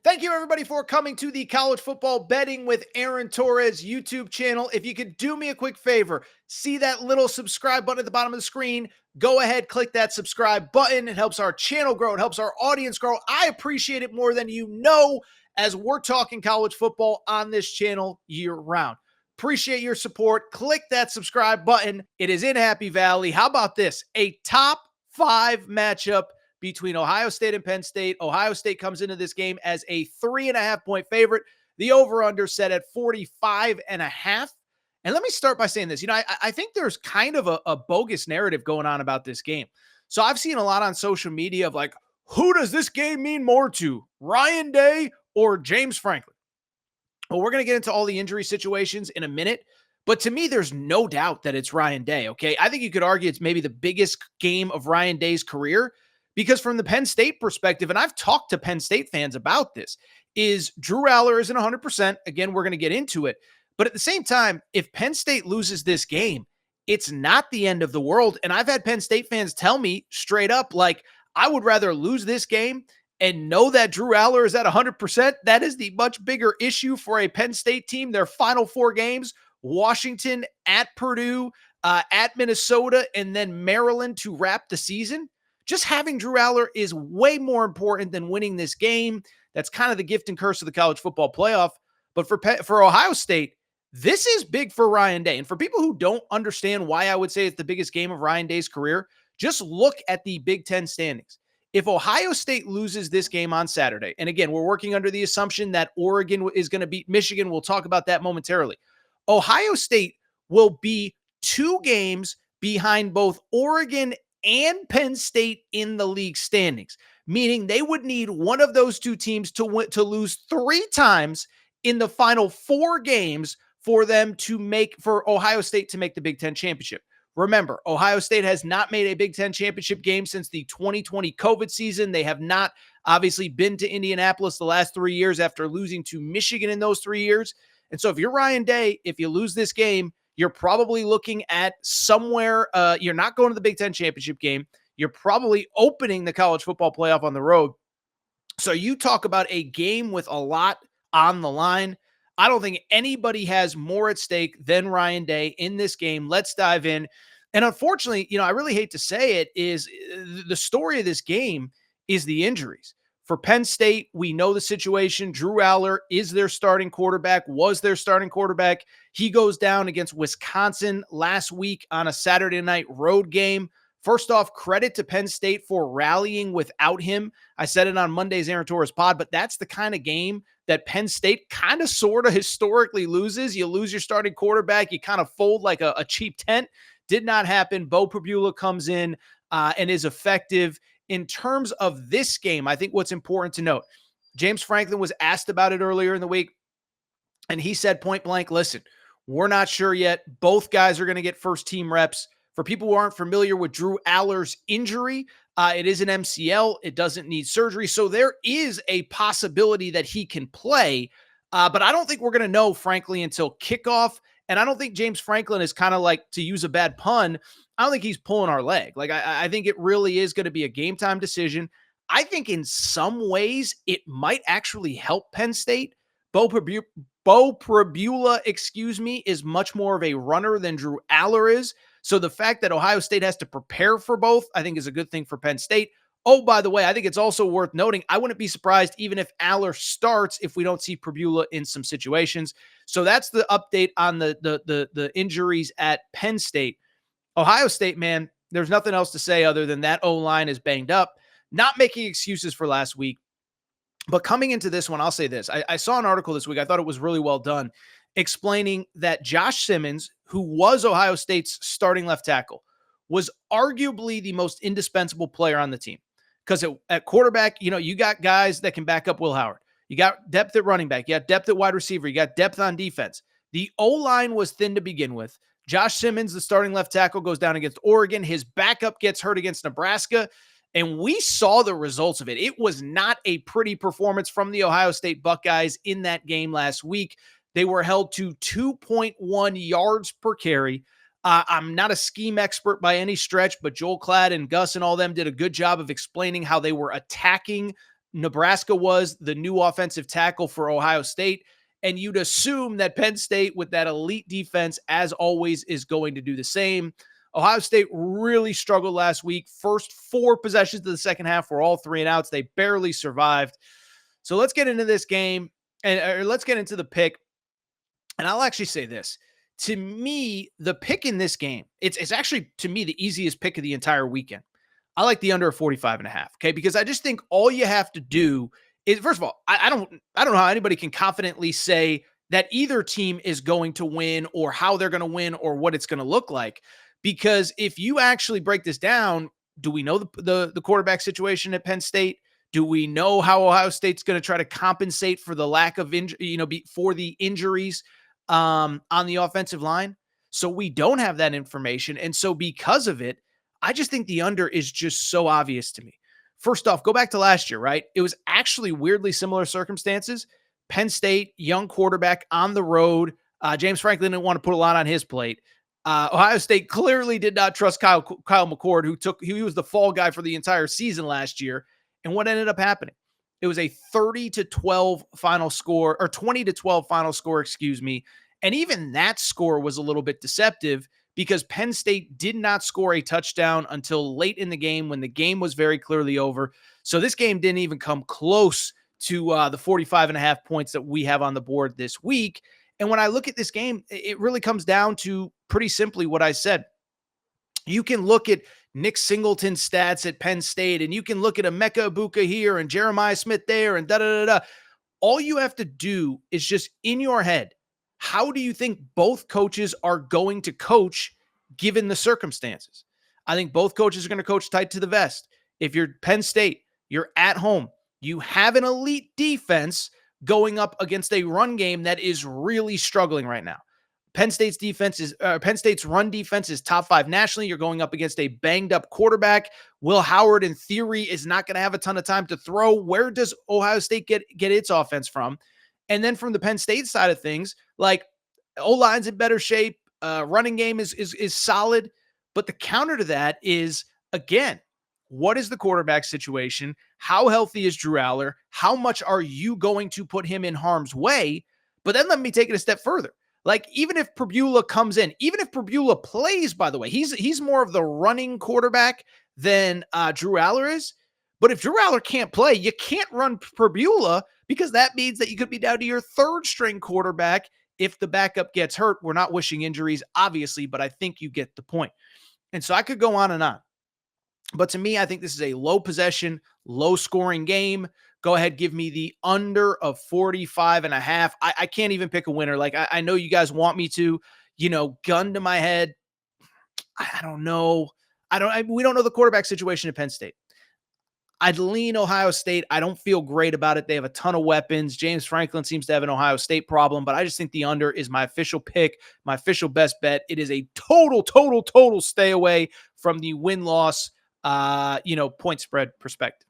Thank you, everybody, for coming to the College Football Betting with Aaron Torres YouTube channel. If you could do me a quick favor, see that little subscribe button at the bottom of the screen. Go ahead, click that subscribe button. It helps our channel grow. It helps our audience grow. I appreciate it more than you know as we're talking college football on this channel year round. Appreciate your support. Click that subscribe button. It is in Happy Valley. How about this? A top 5 matchup between Ohio State and Penn State. Ohio State comes into this game as a 3.5-point favorite. The over-under set at 45.5. And let me start by saying this. I think there's kind of a bogus narrative going on about this game. So I've seen a lot on social media of like, who does this game mean more to, Ryan Day or James Franklin? Well, we're going to get into all the injury situations in a minute. But to me, there's no doubt that it's Ryan Day, okay? I think you could argue it's maybe the biggest game of Ryan Day's career. Because from the Penn State perspective, and I've talked to Penn State fans about this, is Drew Aller isn't 100%. Again, we're going to get into it. But at the same time, if Penn State loses this game, it's not the end of the world. And I've had Penn State fans tell me straight up, like, I would rather lose this game and know that Drew Aller is at 100%. That is the much bigger issue for a Penn State team. Their final 4 games, Washington, at Purdue, at Minnesota, and then Maryland to wrap the season. Just having Drew Aller is way more important than winning this game. That's kind of the gift and curse of the college football playoff. But for Ohio State, this is big for Ryan Day. And for people who don't understand why I would say it's the biggest game of Ryan Day's career, just look at the Big Ten standings. If Ohio State loses this game on Saturday, and again, we're working under the assumption that Oregon is going to beat Michigan. We'll talk about that momentarily. Ohio State will be 2 games behind both Oregon and Penn State in the league standings, meaning they would need one of those 2 teams to lose 3 times in the final 4 games for Ohio State to make the Big Ten championship. Remember, Ohio State has not made a Big Ten championship game since the 2020 COVID season. They have not obviously been to Indianapolis the last 3 years after losing to Michigan in those 3 years. And so if you're Ryan Day, if you lose this game, you're probably looking at somewhere, you're not going to the Big Ten championship game. You're probably opening the college football playoff on the road. So you talk about a game with a lot on the line. I don't think anybody has more at stake than Ryan Day in this game. Let's dive in. And unfortunately, I really hate to say it, is the story of this game is the injuries. For Penn State, we know the situation. Drew Aller is their starting quarterback, was their starting quarterback. He goes down against Wisconsin last week on a Saturday night road game. First off, credit to Penn State for rallying without him. I said it on Monday's Aaron Torres pod, but that's the kind of game that Penn State kind of sort of historically loses. You lose your starting quarterback, you kind of fold like a cheap tent. Did not happen. Beau Pribula comes in and is effective. In terms of this game, I think what's important to note, James Franklin was asked about it earlier in the week, and he said point blank, listen, we're not sure yet. Both guys are going to get first team reps. For people who aren't familiar with Drew Aller's injury, it is an MCL. It doesn't need surgery. So there is a possibility that he can play, but I don't think we're going to know, frankly, until kickoff. And I don't think James Franklin is kind of like, to use a bad pun, I don't think he's pulling our leg. Like, I think it really is going to be a game time decision. I think in some ways it might actually help Penn State. Beau Pribula, is much more of a runner than Drew Aller is. So the fact that Ohio State has to prepare for both, I think is a good thing for Penn State. Oh, by the way, I think it's also worth noting, I wouldn't be surprised even if Aller starts if we don't see Pribula in some situations. So that's the update on the injuries at Penn State. Ohio State, man, there's nothing else to say other than that O-line is banged up. Not making excuses for last week, but coming into this one, I'll say this. I saw an article this week. I thought it was really well done, explaining that Josh Simmons, who was Ohio State's starting left tackle, was arguably the most indispensable player on the team. Because at quarterback, you got guys that can back up Will Howard. You got depth at running back. You got depth at wide receiver. You got depth on defense. The O-line was thin to begin with. Josh Simmons, the starting left tackle, goes down against Oregon. His backup gets hurt against Nebraska. And we saw the results of it. It was not a pretty performance from the Ohio State Buckeyes in that game last week. They were held to 2.1 yards per carry. I'm not a scheme expert by any stretch, but Joel Klatt and Gus and all them did a good job of explaining how they were attacking Nebraska was the new offensive tackle for Ohio State. And you'd assume that Penn State, with that elite defense, as always, is going to do the same. Ohio State really struggled last week. First 4 possessions of the second half were all 3 and outs. They barely survived. So let's get into this game, and let's get into the pick. And I'll actually say this. To me, the pick in this game, it's actually, to me, the easiest pick of the entire weekend. I like the under 45.5. Okay. Because I just think all you have to do is, first of all, I don't know how anybody can confidently say that either team is going to win or how they're going to win or what it's going to look like. Because if you actually break this down, do we know the quarterback situation at Penn State? Do we know how Ohio State's going to try to compensate for the lack of for the injuries on the offensive line? So we don't have that information. And so because of it, I just think the under is just so obvious to me. First off, go back to last year, right? It was actually weirdly similar circumstances. Penn State, young quarterback on the road. James Franklin didn't want to put a lot on his plate. Ohio State clearly did not trust Kyle McCord, he was the fall guy for the entire season last year. And what ended up happening? It was a 30-12 final score, or 20-12 final score, excuse me. And even that score was a little bit deceptive because Penn State did not score a touchdown until late in the game when the game was very clearly over. So this game didn't even come close to the 45.5 points that we have on the board this week. And when I look at this game, it really comes down to pretty simply what I said. You can look at Nick Singleton's stats at Penn State, and you can look at Emeka Ibuka here and Jeremiah Smith there and da-da-da-da. All you have to do is just in your head, how do you think both coaches are going to coach given the circumstances? I think both coaches are going to coach tight to the vest. If you're Penn State, you're at home. You have an elite defense going up against a run game that is really struggling right now. Penn State's run defense is top 5 nationally. You're going up against a banged up quarterback. Will Howard, in theory, is not going to have a ton of time to throw. Where does Ohio State get its offense from? And then from the Penn State side of things, like, O-line's in better shape. Running game is solid. But the counter to that is, again, what is the quarterback situation? How healthy is Drew Aller? How much are you going to put him in harm's way? But then let me take it a step further. Like, even if Purbulla comes in, even if Purbulla plays, by the way, he's more of the running quarterback than Drew Aller is. But if Drew Aller can't play, you can't run Purbulla because that means that you could be down to your 3rd string quarterback if the backup gets hurt. We're not wishing injuries, obviously, but I think you get the point. And so I could go on and on. But to me, I think this is a low possession, low scoring game. Go ahead, give me the under of 45.5. I can't even pick a winner. Like, I know you guys want me to, gun to my head. I don't know. We don't know the quarterback situation at Penn State. I'd lean Ohio State. I don't feel great about it. They have a ton of weapons. James Franklin seems to have an Ohio State problem, but I just think the under is my official pick, my official best bet. It is a total stay away from the win-loss, point spread perspective.